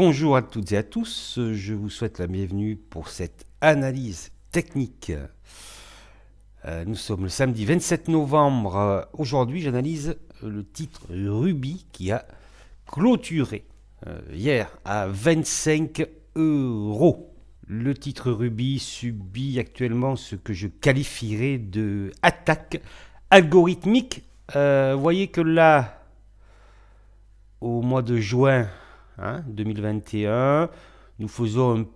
Bonjour à toutes et à tous, je vous souhaite la bienvenue pour cette analyse technique. Nous sommes le samedi 27 novembre. Aujourd'hui, j'analyse le titre Ruby qui a clôturé hier à 25 €. Le titre Ruby subit actuellement ce que je qualifierais de attaque algorithmique. Vous voyez que là, au mois de juin 2021, nous faisons un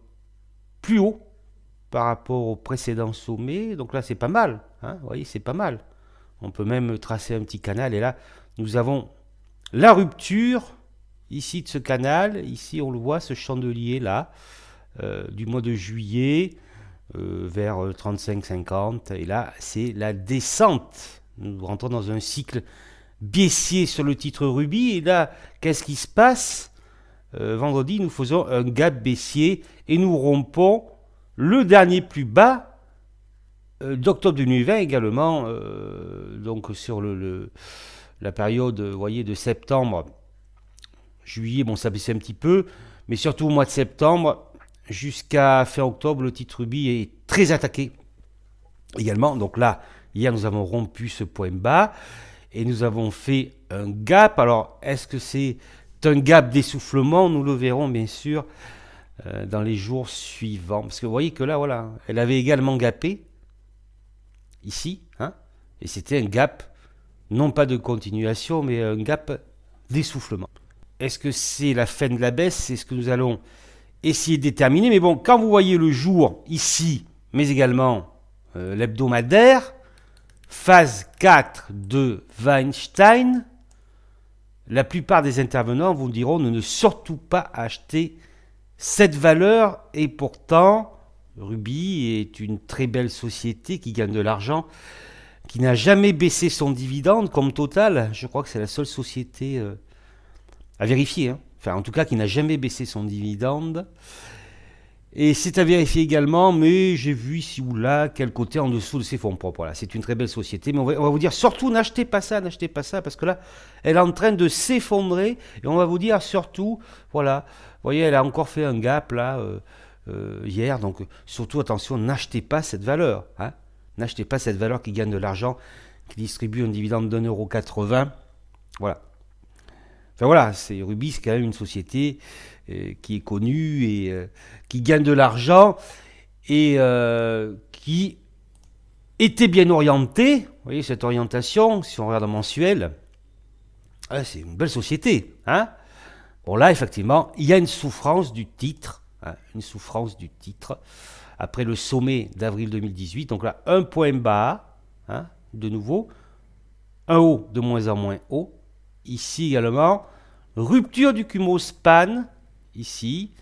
plus haut par rapport au précédent sommet. Donc là, c'est pas mal. Vous voyez, c'est pas mal. On peut même tracer un petit canal. Et là, nous avons la rupture ici de ce canal. Ici, on le voit, ce chandelier là, du mois de juillet vers 35-50. Et là, c'est la descente. Nous rentrons dans un cycle baissier sur le titre Ruby. Et là, qu'est-ce qui se passe ? Vendredi, nous faisons un gap baissier et nous rompons le dernier plus bas d'octobre 2020 également. Donc sur la période, vous voyez, de septembre, juillet, bon, ça baissait un petit peu, mais surtout au mois de septembre jusqu'à fin octobre, le titre Ruby est très attaqué également. Donc là, hier, nous avons rompu ce point bas et nous avons fait un gap. Alors, est-ce que c'est un gap d'essoufflement? Nous le verrons bien sûr dans les jours suivants. Parce que vous voyez que là, voilà, elle avait également gapé ici, et c'était un gap, non pas de continuation, mais un gap d'essoufflement. Est-ce que c'est la fin de la baisse? C'est ce que nous allons essayer de déterminer. Mais bon, quand vous voyez le jour ici, mais également l'hebdomadaire, phase 4 de Weinstein, la plupart des intervenants vous diront de ne surtout pas acheter cette valeur. Et pourtant, Ruby est une très belle société qui gagne de l'argent, qui n'a jamais baissé son dividende comme Total. Je crois que c'est la seule société à vérifier. Enfin, en tout cas, qui n'a jamais baissé son dividende. Et c'est à vérifier également, mais j'ai vu ici ou là quel côté en dessous de ses fonds propres. Voilà, c'est une très belle société, mais on va vous dire surtout n'achetez pas ça, parce que là, elle est en train de s'effondrer, et on va vous dire surtout, voilà, vous voyez, elle a encore fait un gap là hier, donc surtout attention, n'achetez pas cette valeur, n'achetez pas cette valeur qui gagne de l'argent, qui distribue un dividende d'1,80 €, voilà. Enfin voilà, Ruby, c'est quand même une société qui est connue et qui gagne de l'argent et qui était bien orientée. Vous voyez cette orientation, si on regarde en mensuel, c'est une belle société. Bon là, effectivement, il y a une souffrance du titre, après le sommet d'avril 2018. Donc là, un point bas, de nouveau, un haut de moins en moins haut. Ici également, rupture du Kumo-span, ici,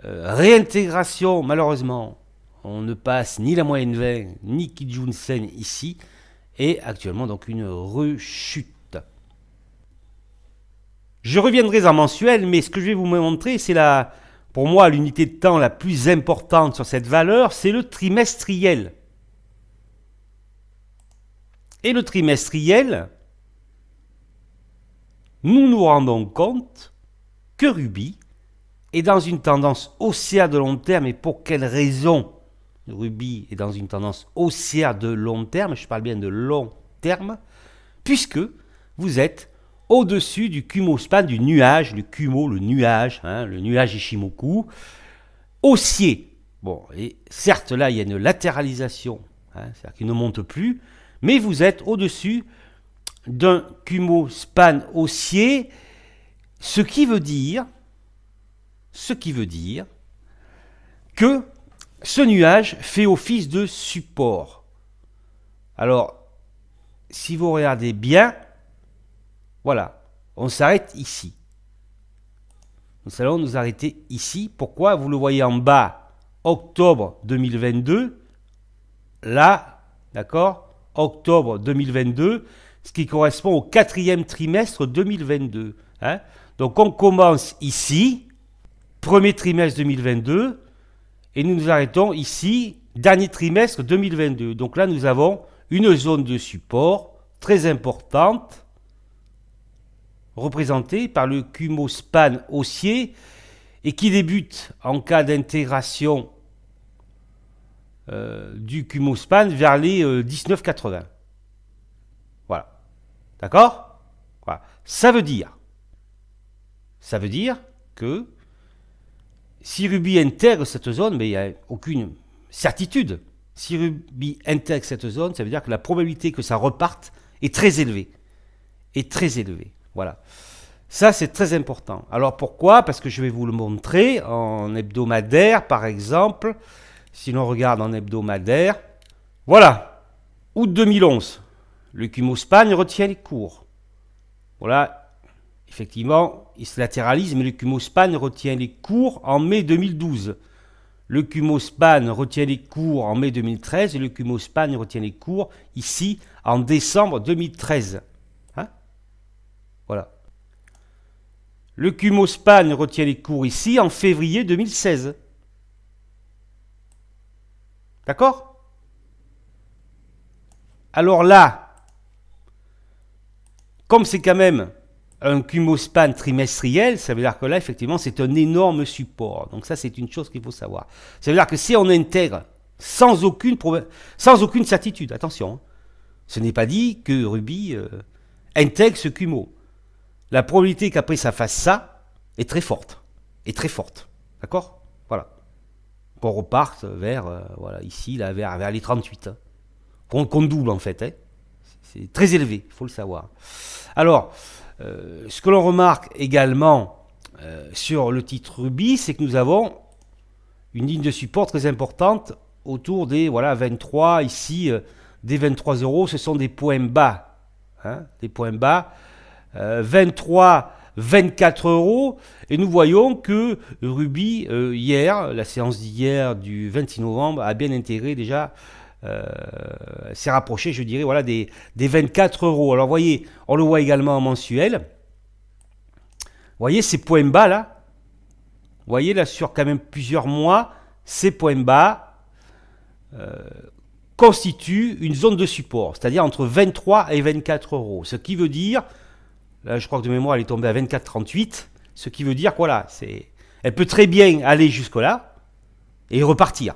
réintégration, malheureusement, on ne passe ni la moyenne 20, ni Kijun-sen ici, et actuellement donc une rechute. Je reviendrai en mensuel, mais ce que je vais vous montrer, c'est pour moi l'unité de temps la plus importante sur cette valeur, c'est le trimestriel. Et le trimestriel, nous nous rendons compte que Ruby est dans une tendance haussière de long terme. Et pour quelle raison Ruby est dans une tendance haussière de long terme? Je parle bien de long terme, puisque vous êtes au-dessus du Kumo-span, du nuage, le Kumo, le nuage Ishimoku, haussier. Bon, et certes là, il y a une latéralisation, c'est-à-dire qu'il ne monte plus, mais vous êtes au-dessus d'un Kumo-span haussier, ce qui veut dire que ce nuage fait office de support. Alors, si vous regardez bien, voilà, on s'arrête ici. Nous allons nous arrêter ici. Pourquoi? Vous le voyez en bas, octobre 2022. Là, d'accord, octobre 2022, ce qui correspond au 4e trimestre 2022. Donc on commence ici, premier trimestre 2022, et nous nous arrêtons ici, dernier trimestre 2022. Donc là, nous avons une zone de support très importante, représentée par le Kumo-span haussier, et qui débute en cas d'intégration du Cumospan vers les 19,80. Voilà. D'accord? Voilà. Ça veut dire que si Ruby intègre cette zone, mais il n'y a aucune certitude. Si Ruby intègre cette zone, ça veut dire que la probabilité que ça reparte est très élevée. Voilà. Ça, c'est très important. Alors pourquoi? Parce que je vais vous le montrer en hebdomadaire, par exemple. Si l'on regarde en hebdomadaire, voilà, août 2011, le Cumospan retient les cours. Voilà, effectivement, il se latéralise, mais le Cumospan retient les cours en mai 2012. Le Cumospan retient les cours en mai 2013 et le Cumospan retient les cours ici en décembre 2013. Hein? Voilà. Le Cumospan retient les cours ici en février 2016. D'accord? Alors là, comme c'est quand même un Cumospan trimestriel, ça veut dire que là, effectivement, c'est un énorme support. Donc ça, c'est une chose qu'il faut savoir. Ça veut dire que si on intègre sans aucune certitude, attention, hein, ce n'est pas dit que Ruby intègre ce Cumo. La probabilité qu'après ça fasse ça est très forte. D'accord? Voilà. Qu'on reparte vers, voilà, ici, là, vers les 38. Hein. Qu'on double, en fait. Hein. C'est très élevé, il faut le savoir. Alors, ce que l'on remarque également sur le titre Ruby, c'est que nous avons une ligne de support très importante autour des 23, ici, des 23 euros, ce sont des points bas. Hein, des points bas. 23, 24 euros. Et nous voyons que Ruby, hier, la séance d'hier du 26 novembre, a bien intégré déjà, s'est rapproché, je dirais, voilà, des 24 euros. Alors, vous voyez, on le voit également en mensuel. Vous voyez ces points bas là? Vous voyez là, sur quand même plusieurs mois, ces points bas constituent une zone de support, c'est-à-dire entre 23 et 24 euros. Ce qui veut dire, là je crois que de mémoire elle est tombée à 24,38, ce qui veut dire que voilà, elle peut très bien aller jusque-là et repartir.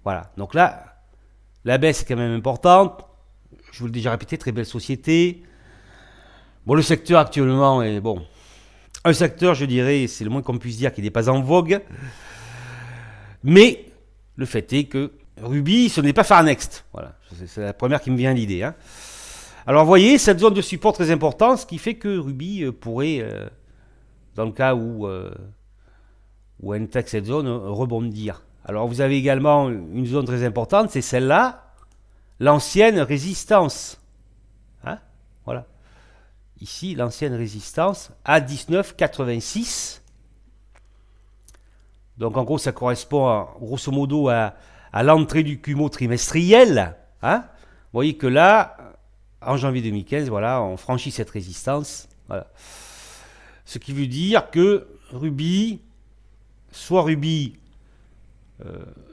Voilà, donc là, la baisse est quand même importante. Je vous l'ai déjà répété, très belle société. Bon, le secteur actuellement est bon. Un secteur, je dirais, c'est le moins qu'on puisse dire, qui n'est pas en vogue. Mais le fait est que Ruby, ce n'est pas Far Next. Voilà, c'est la première qui me vient à l'idée. Hein. Alors, vous voyez, cette zone de support très importante, ce qui fait que Ruby pourrait, dans le cas où elle intègre cette zone, rebondir. Alors, vous avez également une zone très importante, c'est celle-là, l'ancienne résistance. Hein, voilà. Ici, l'ancienne résistance à 19,86. Donc, en gros, ça correspond grosso modo à l'entrée du Cumo trimestriel. Hein. Vous voyez que là, en janvier 2015, voilà, on franchit cette résistance. Voilà. Ce qui veut dire que Ruby, soit Ruby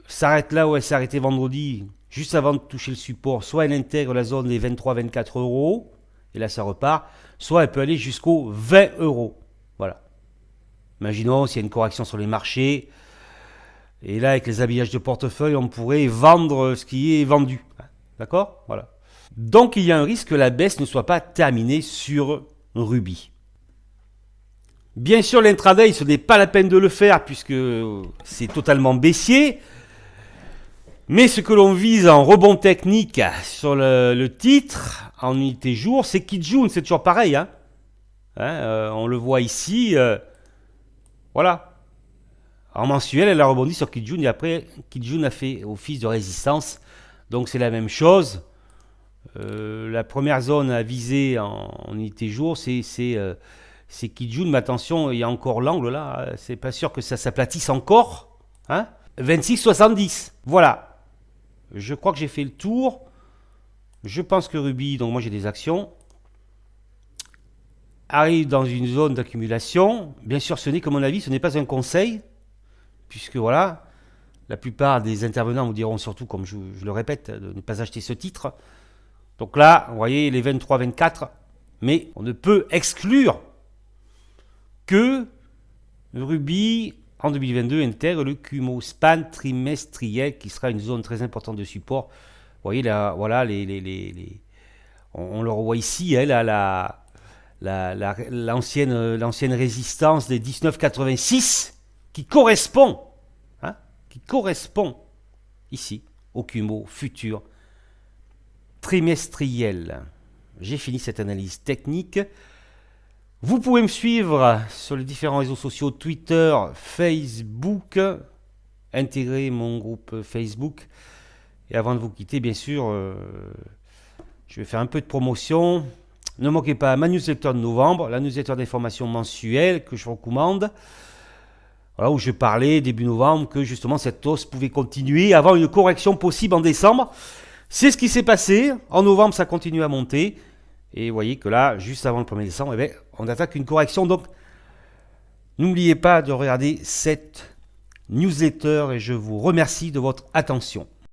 s'arrête là où elle s'est arrêtée vendredi, juste avant de toucher le support, soit elle intègre la zone des 23-24 euros, et là ça repart, soit elle peut aller jusqu'aux 20 euros. Voilà. Imaginons s'il y a une correction sur les marchés, et là avec les habillages de portefeuille, on pourrait vendre ce qui est vendu. D'accord? Voilà. Donc il y a un risque que la baisse ne soit pas terminée sur Ruby. Bien sûr, l'intraday, ce n'est pas la peine de le faire puisque c'est totalement baissier. Mais ce que l'on vise en rebond technique sur le titre, en unité jour, c'est Kijun, c'est toujours pareil. Hein. On le voit ici. Voilà. En mensuel, elle a rebondi sur Kijun et après, Kijun a fait office de résistance. Donc c'est la même chose. La première zone à viser en unité jour, c'est Kijun, mais attention, il y a encore l'angle là, c'est pas sûr que ça s'aplatisse encore. Hein, 26,70. Voilà. Je crois que j'ai fait le tour. Je pense que Ruby, donc moi j'ai des actions, arrive dans une zone d'accumulation. Bien sûr, ce n'est, comme mon avis, ce n'est pas un conseil, puisque voilà, la plupart des intervenants vous diront surtout, comme je le répète, de ne pas acheter ce titre. Donc là, vous voyez les 23-24, mais on ne peut exclure que Ruby, en 2022, intègre le Kumo span trimestriel qui sera une zone très importante de support. Vous voyez là, voilà, on le revoit ici, hein, l'ancienne résistance des 1986 hein, qui correspond ici au Kumo futur trimestriel. J'ai fini cette analyse technique. Vous pouvez me suivre sur les différents réseaux sociaux, Twitter, Facebook, intégrer mon groupe Facebook. Et avant de vous quitter, bien sûr, je vais faire un peu de promotion. Ne manquez pas ma newsletter de novembre, la newsletter d'information mensuelle que je recommande. Voilà, où je parlais début novembre que justement cette hausse pouvait continuer avant une correction possible en décembre. C'est ce qui s'est passé. En novembre, ça continue à monter. Et vous voyez que là, juste avant le 1er décembre, eh bien, on attaque une correction. Donc, n'oubliez pas de regarder cette newsletter et je vous remercie de votre attention.